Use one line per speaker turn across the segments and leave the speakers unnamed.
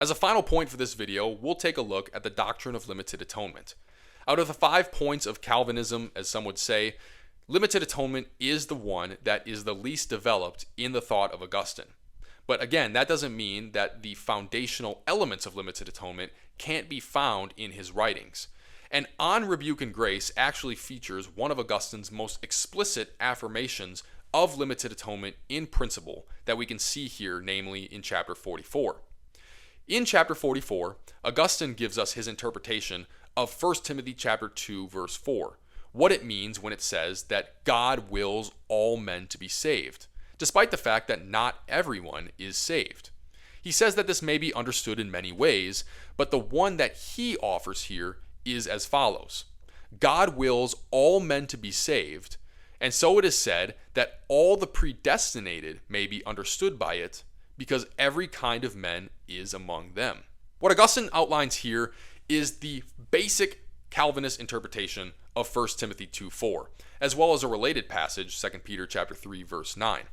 As a final point for this video, we'll take a look at the doctrine of limited atonement. Out of the 5 points of Calvinism, as some would say, limited atonement is the one that is the least developed in the thought of Augustine. But again, that doesn't mean that the foundational elements of limited atonement can't be found in his writings. And On Rebuke and Grace actually features one of Augustine's most explicit affirmations of limited atonement in principle that we can see here, namely in chapter 44. In chapter 44, Augustine gives us his interpretation of 1 Timothy chapter 2, verse 4, what it means when it says that God wills all men to be saved, despite the fact that not everyone is saved. He says that this may be understood in many ways, but the one that he offers here is as follows. God wills all men to be saved, and so it is said that all the predestinated may be understood by it, because every kind of men is among them. What Augustine outlines here is the basic Calvinist interpretation of 1 Timothy 2:4, as well as a related passage, 2 Peter chapter 3, verse 9.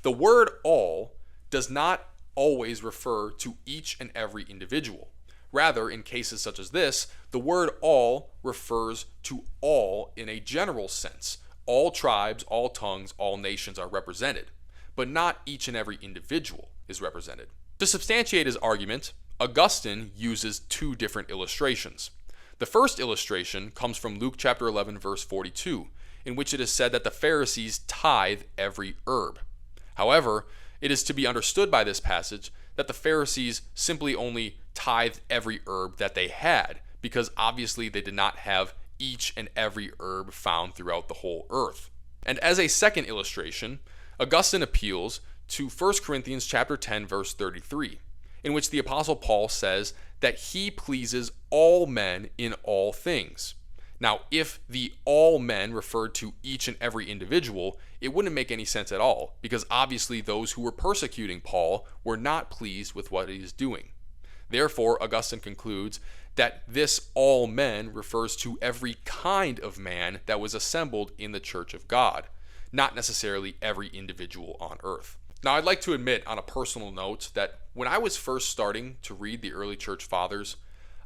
The word all does not always refer to each and every individual. Rather, in cases such as this, the word all refers to all in a general sense. All tribes, all tongues, all nations are represented, but not each and every individual is represented. To substantiate his argument, Augustine uses 2 different illustrations. The first illustration comes from Luke chapter 11, verse 42, in which it is said that the Pharisees tithe every herb. However, it is to be understood by this passage that the Pharisees simply only tithed every herb that they had, because obviously they did not have each and every herb found throughout the whole earth. And as a second illustration, Augustine appeals to 1 Corinthians chapter 10, verse 33, in which the Apostle Paul says that he pleases all men in all things. Now, if the all men referred to each and every individual, it wouldn't make any sense at all, because obviously those who were persecuting Paul were not pleased with what he is doing. Therefore, Augustine concludes that this all men refers to every kind of man that was assembled in the church of God, not necessarily every individual on earth. Now, I'd like to admit on a personal note that when I was first starting to read the early church fathers,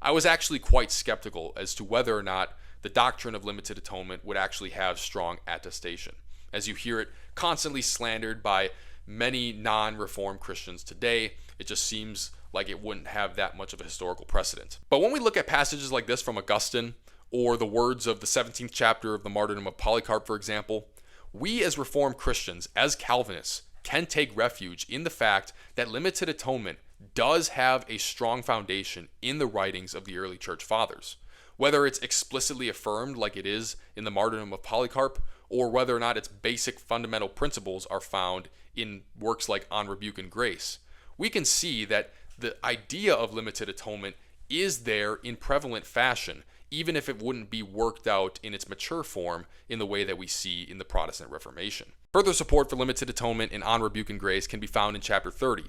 I was actually quite skeptical as to whether or not the doctrine of limited atonement would actually have strong attestation, as you hear it constantly slandered by many non-Reformed Christians today. It just seems like it wouldn't have that much of a historical precedent. But when we look at passages like this from Augustine, or the words of the 17th chapter of the martyrdom of Polycarp, for example, we as Reformed Christians, as Calvinists, can take refuge in the fact that limited atonement does have a strong foundation in the writings of the early church fathers. Whether it's explicitly affirmed like it is in the martyrdom of Polycarp, or whether or not its basic fundamental principles are found in works like On Rebuke and Grace, we can see that the idea of limited atonement is there in prevalent fashion, even if it wouldn't be worked out in its mature form in the way that we see in the Protestant Reformation. Further support for limited atonement in On Rebuke and Grace can be found in chapter 30,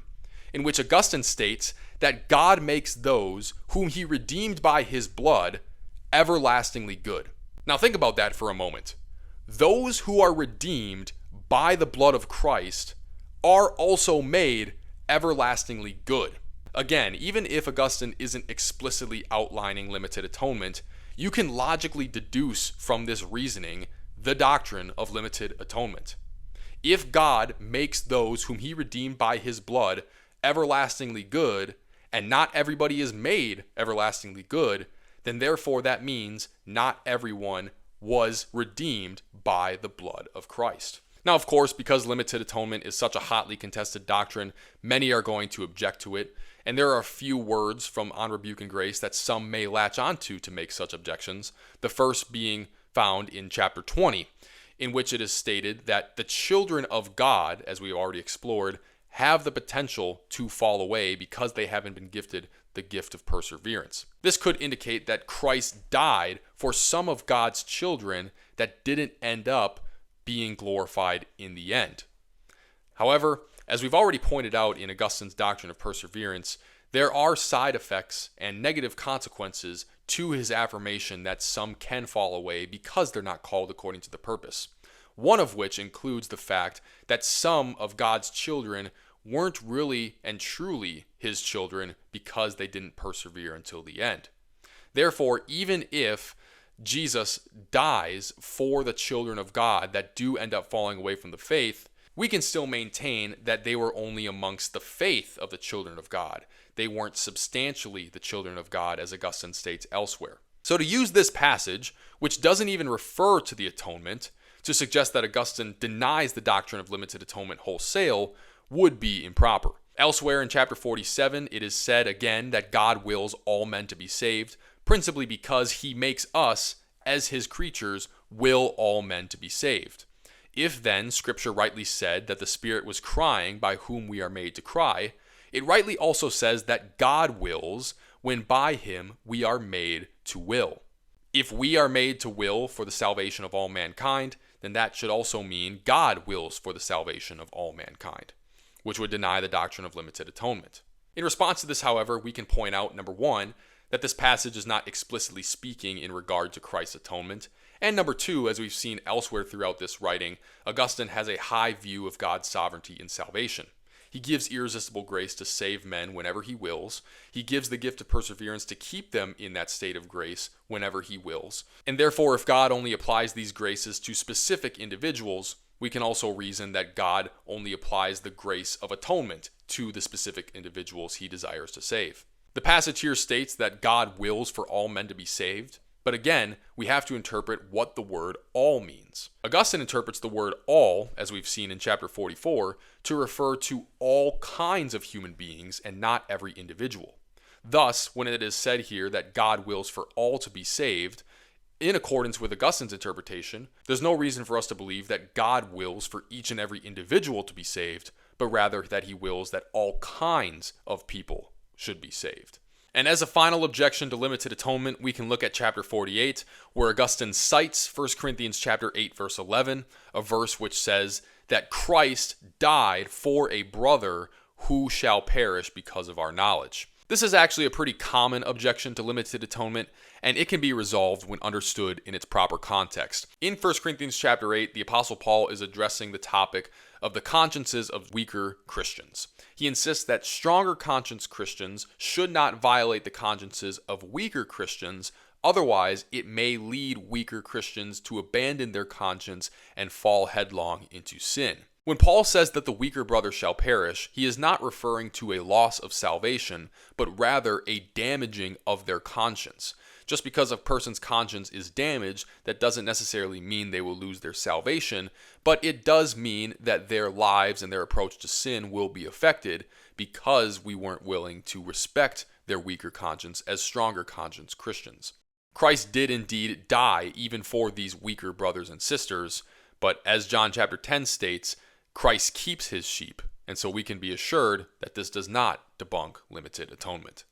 in which Augustine states that God makes those whom he redeemed by his blood everlastingly good. Now think about that for a moment. Those who are redeemed by the blood of Christ are also made everlastingly good. Again, even if Augustine isn't explicitly outlining limited atonement, you can logically deduce from this reasoning the doctrine of limited atonement. If God makes those whom he redeemed by his blood everlastingly good, and not everybody is made everlastingly good, then therefore that means not everyone was redeemed by the blood of Christ. Now, of course, because limited atonement is such a hotly contested doctrine, many are going to object to it, and there are a few words from On Rebuke and Grace that some may latch onto to make such objections, the first being found in chapter 20, in which it is stated that the children of God, as we already explored, have the potential to fall away because they haven't been gifted the gift of perseverance. This could indicate that Christ died for some of God's children that didn't end up being glorified in the end. However, as we've already pointed out in Augustine's doctrine of perseverance, there are side effects and negative consequences to his affirmation that some can fall away because they're not called according to the purpose. One of which includes the fact that some of God's children weren't really and truly his children because they didn't persevere until the end. Therefore, even if Jesus dies for the children of God that do end up falling away from the faith, we can still maintain that they were only amongst the faith of the children of God. They weren't substantially the children of God, as Augustine states elsewhere. So to use this passage, which doesn't even refer to the atonement, to suggest that Augustine denies the doctrine of limited atonement wholesale would be improper. Elsewhere in chapter 47, it is said again that God wills all men to be saved, principally because he makes us, as his creatures, will all men to be saved. If then Scripture rightly said that the Spirit was crying by whom we are made to cry, it rightly also says that God wills when by him we are made to will. If we are made to will for the salvation of all mankind, then that should also mean God wills for the salvation of all mankind, which would deny the doctrine of limited atonement. In response to this, however, we can point out, number one, that this passage is not explicitly speaking in regard to Christ's atonement, and number two, as we've seen elsewhere throughout this writing, Augustine has a high view of God's sovereignty in salvation. He gives irresistible grace to save men whenever he wills. He gives the gift of perseverance to keep them in that state of grace whenever he wills. And therefore, if God only applies these graces to specific individuals, we can also reason that God only applies the grace of atonement to the specific individuals he desires to save. The passage here states that God wills for all men to be saved, but again, we have to interpret what the word all means. Augustine interprets the word all, as we've seen in chapter 44, to refer to all kinds of human beings and not every individual. Thus, when it is said here that God wills for all to be saved, in accordance with Augustine's interpretation, there's no reason for us to believe that God wills for each and every individual to be saved, but rather that he wills that all kinds of people should be saved. And as a final objection to limited atonement, we can look at chapter 48, where Augustine cites 1 Corinthians chapter 8, verse 11, a verse which says that Christ died for a brother who shall perish because of our knowledge. This is actually a pretty common objection to limited atonement, and it can be resolved when understood in its proper context. In 1 Corinthians chapter 8, the Apostle Paul is addressing the topic of the consciences of weaker Christians. He insists that stronger conscience Christians should not violate the consciences of weaker Christians, otherwise it may lead weaker Christians to abandon their conscience and fall headlong into sin. When Paul says that the weaker brother shall perish, he is not referring to a loss of salvation, but rather a damaging of their conscience. Just because a person's conscience is damaged, that doesn't necessarily mean they will lose their salvation, but it does mean that their lives and their approach to sin will be affected because we weren't willing to respect their weaker conscience as stronger conscience Christians. Christ did indeed die even for these weaker brothers and sisters, but as John chapter 10 states, Christ keeps his sheep, and so we can be assured that this does not debunk limited atonement.